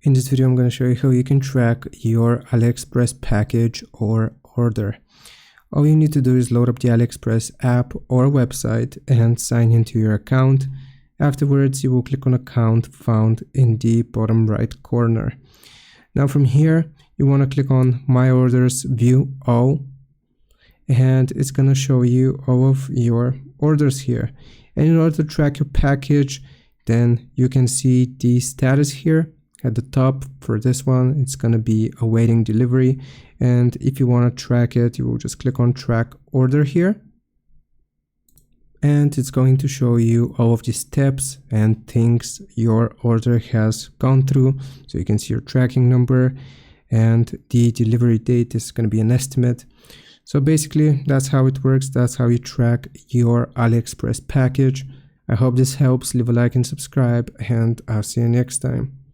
In this video, I'm going to show you how you can track your Aliexpress package or order. All you need to do is load up the Aliexpress app or website and sign into your account. Afterwards, you will click on account found in the bottom right corner. Now from here, you want to click on My Orders, View All, and it's going to show you all of your orders here. And in order to track your package, then you can see the status here. At the top for this one, it's going to be awaiting delivery. And if you want to track it, you will just click on track order here. And it's going to show you all of the steps and things your order has gone through. So you can see your tracking number, and the delivery date is going to be an estimate. So basically, that's how it works. That's how you track your Aliexpress package. I hope this helps. Leave a like and subscribe, and I'll see you next time.